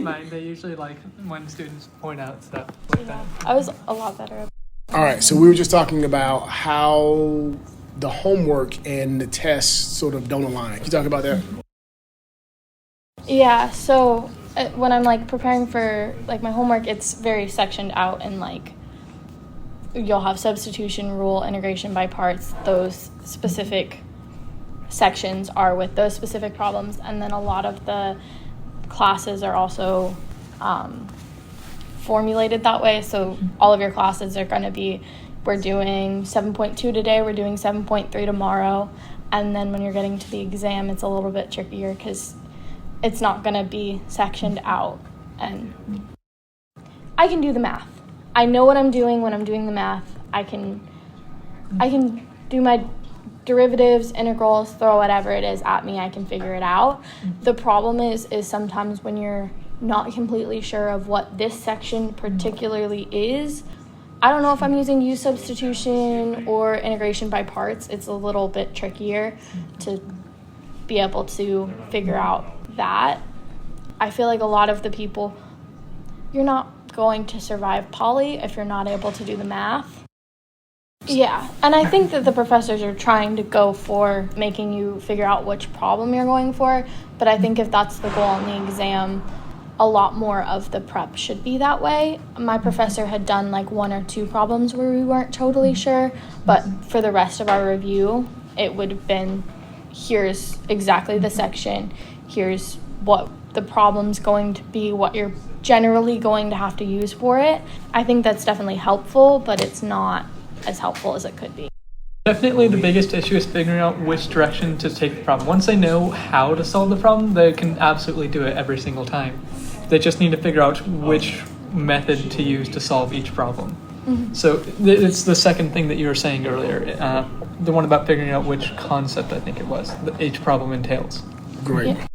mind. They usually like when students point out stuff like that. I was a lot better. All right, so we were just talking about how the homework and the tests sort of don't align. Can you talk about that? Yeah, so when I'm like preparing for like my homework, it's very sectioned out, and like you'll have substitution, rule, integration by parts. Those specific sections are with those specific problems, and then a lot of the classes are also formulated that way. So all of your classes are going to be, we're doing 7.2 today, we're doing 7.3 tomorrow, and then when you're getting to the exam, it's a little bit trickier because it's not going to be sectioned out. And I can do the math. I know what I'm doing when I'm doing the math. I can do my derivatives, integrals, throw whatever it is at me, I can figure it out. The problem is sometimes when you're not completely sure of what this section particularly is, I don't know if I'm using use substitution or integration by parts. It's a little bit trickier to be able to figure out that. I feel like a lot of the people, you're not going to survive poly if you're not able to do the math. Yeah, and I think that the professors are trying to go for making you figure out which problem you're going for, but I think if that's the goal in the exam, a lot more of the prep should be that way. My professor had done like 1 or 2 problems where we weren't totally sure, but for the rest of our review, it would have been, here's exactly the section, here's what the problem's going to be, what you're generally going to have to use for it. I think that's definitely helpful, but it's not as helpful as it could be. Definitely the biggest issue is figuring out which direction to take the problem. Once they know how to solve the problem, they can absolutely do it every single time. They just need to figure out which method to use to solve each problem. Mm-hmm. So it's the second thing that you were saying earlier, the one about figuring out which concept, I think it was, that each problem entails. Great. Yeah.